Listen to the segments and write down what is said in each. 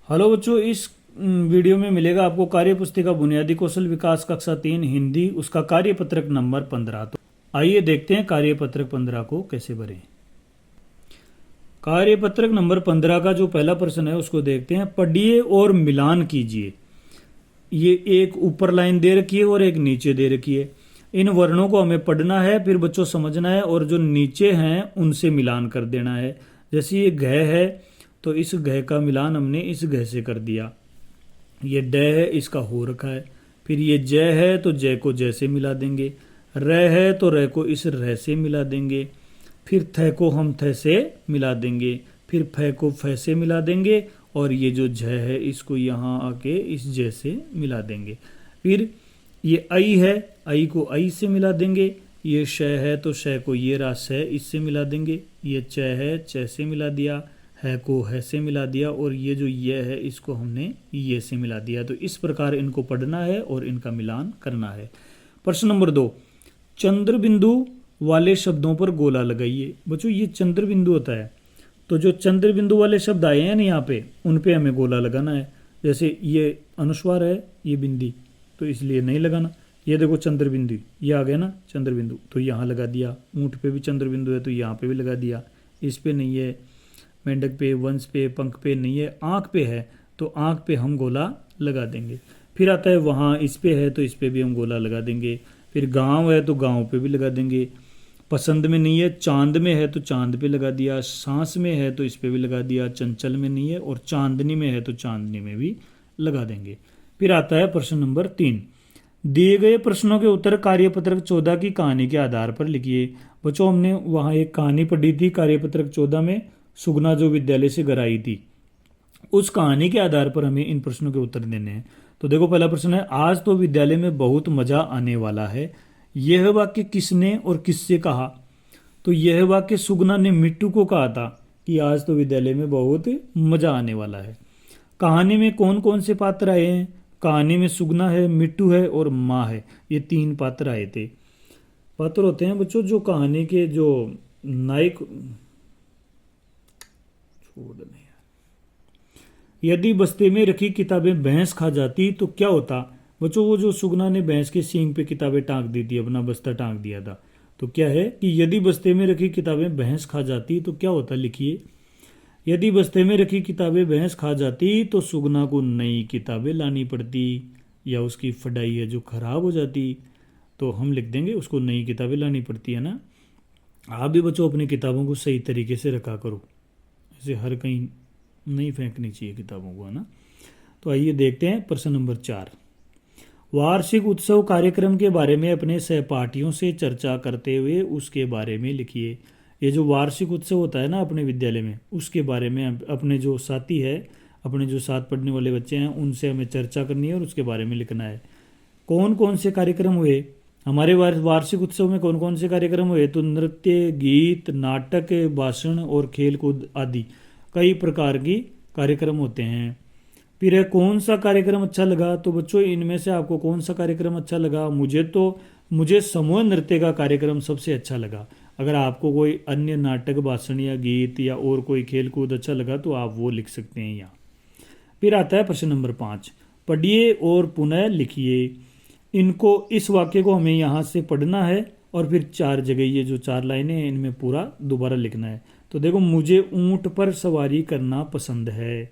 Hello बच्चों, इस video में मिलेगा आपको कार्य पुस्तिका बुनियादी कौशल विकास कक्षा 3 हिंदी, उसका कार्यपत्रक नंबर 15। तो आइए देखते हैं कार्यपत्रक 15 को कैसे भरें। कार्यपत्रक नंबर 15 का जो पहला प्रश्न है उसको देखते हैं। पढ़िए और मिलान कीजिए। ये एक ऊपर लाइन दे रखी है और एक नीचे दे रखी है। इन वर्णों को हमें पढ़ना है, फिर बच्चों समझना है और जो नीचे हैं उनसे मिलान कर देना है। जैसे ये घ है तो इस घ का मिलान हमने इस घ से कर दिया। ये ड है, इसका हो रखा है। फिर ये ज है तो ज को ज से मिला देंगे। र है तो र को इस र से मिला देंगे। फिर थ को हम थ से मिला देंगे। फिर फ को फ से मिला देंगे और ये जो झ है इसको यहाँ आके इस ज से मिला देंगे। फिर ये आई है, आई को आई से मिला देंगे। ये श है तो श को ये रास है इससे मिला देंगे। ये च है, च से मिला दिया। है को है से मिला दिया और ये जो ये है इसको हमने ये से मिला दिया। तो इस प्रकार इनको पढ़ना है और इनका मिलान करना है। प्रश्न नंबर 2, चंद्र बिंदु वाले शब्दों पर गोला लगाइए। बच्चों ये चंद्र बिंदु होता है, तो जो चंद्र बिंदु वाले शब्द आए हैं ना यहाँ पे, उन पे हमें गोला लगाना है। जैसे ये अनुस्वार है, ये बिंदी, तो इसलिए नहीं लगाना। ये देखो चंद्र बिंदु, ये आ गया ना चंद्र बिंदु, तो यहाँ लगा दिया। ऊँट पे भी चंद्र बिंदु है तो यहाँ पे भी लगा दिया। इस पे नहीं है, मेंढक पे, वंश पे, पंख पे नहीं है, आँख पे है तो आँख पे हम गोला लगा देंगे। फिर आता है वहाँ, इस पे है तो इस पे भी हम गोला लगा देंगे। फिर गांव है तो गांव पे भी लगा देंगे। पसंद में नहीं है, चांद में है तो चांद पे लगा दिया। सांस में है तो इस पे भी लगा दिया। चंचल में नहीं है और चांदनी में है तो चांदनी में भी लगा देंगे। फिर आता है प्रश्न नंबर 3, दिए गए प्रश्नों के उत्तर कार्यपत्रक 14 की कहानी के आधार पर लिखिए। बच्चों हमने वहाँ एक कहानी पढ़ी थी कार्यपत्रक 14 में, सुगना जो विद्यालय से घर आई थी। उस कहानी के आधार पर हमें इन प्रश्नों के उत्तर देने हैं। तो देखो पहला प्रश्न है, आज तो विद्यालय में बहुत मजा आने वाला है। यह वाक्य किसने और किससे कहा? तो यह वाक्य सुगना ने मिट्टू को कहा था कि आज तो विद्यालय में बहुत मजा आने वाला है। कहानी में कौन कौन से पात्र आए हैं? कहानी में सुगना है, मिट्टू है और माँ है। ये 3 पात्र आए थे। पात्र होते हैं बच्चों जो कहानी के जो नायक, यदि बस्ते में रखी किताबें भैंस खा जाती तो क्या होता? बच्चों वो जो सुगना ने भैंस के सींग पे किताबें टांग दी थी, अपना बस्ता टांग दिया था, तो क्या है कि यदि बस्ते में रखी किताबें भैंस खा जाती तो क्या होता? लिखिए। यदि बस्ते में रखी किताबें भैंस खा जाती तो सुगना को नई किताबें लानी पड़ती, या उसकी फटाई है जो खराब हो जाती, तो हम लिख देंगे उसको नई किताबें लानी पड़ती है ना। आप भी बच्चों अपनी किताबों को सही तरीके से रखा करो, ऐसे हर कहीं नहीं फेंकनी चाहिए किताबों को, है ना। तो आइए देखते हैं प्रश्न नंबर 4, वार्षिक उत्सव कार्यक्रम के बारे में अपने सहपाठियों से चर्चा करते हुए उसके बारे में लिखिए। ये जो वार्षिक उत्सव होता है ना अपने विद्यालय में, उसके बारे में अपने जो साथी है, अपने जो साथ पढ़ने वाले बच्चे हैं, उनसे हमें चर्चा करनी है और उसके बारे में लिखना है। कौन कौन से कार्यक्रम हुए हमारे वार्षिक उत्सव में? कौन कौन से कार्यक्रम हुए? तो नृत्य, गीत, नाटक, भाषण और खेल कूद आदि कई प्रकार की कार्यक्रम होते हैं। फिर है कौन सा कार्यक्रम अच्छा लगा? तो बच्चों इनमें से आपको कौन सा कार्यक्रम अच्छा लगा? मुझे समूह नृत्य का कार्यक्रम सबसे अच्छा लगा। अगर आपको कोई अन्य नाटक, भाषण या गीत या और कोई खेल कूद अच्छा लगा तो आप वो लिख सकते हैं यहाँ। फिर आता है प्रश्न नंबर 5, पढ़िए और पुनः लिखिए। इनको, इस वाक्य को हमें यहाँ से पढ़ना है और फिर 4 जगह ये जो 4 लाइनें हैं इनमें पूरा दोबारा लिखना है। तो देखो, मुझे ऊंट पर सवारी करना पसंद है।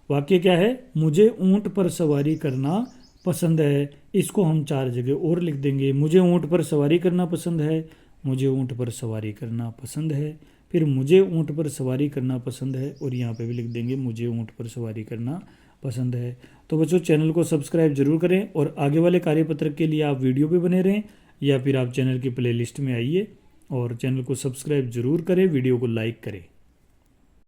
वाक्य क्या है? मुझे ऊंट पर सवारी करना पसंद है। इसको हम 4 जगह और लिख देंगे। मुझे ऊंट पर सवारी करना पसंद है, मुझे ऊंट पर सवारी करना पसंद है, फिर मुझे ऊंट पर सवारी करना पसंद है, और यहाँ पे भी लिख देंगे मुझे ऊंट पर सवारी करना पसंद है। तो बच्चों चैनल को सब्सक्राइब जरूर करें और आगे वाले कार्यपत्रक के लिए आप वीडियो पे बने रहें, या फिर आप चैनल की प्लेलिस्ट में आइए और चैनल को सब्सक्राइब जरूर करें, वीडियो को लाइक करें।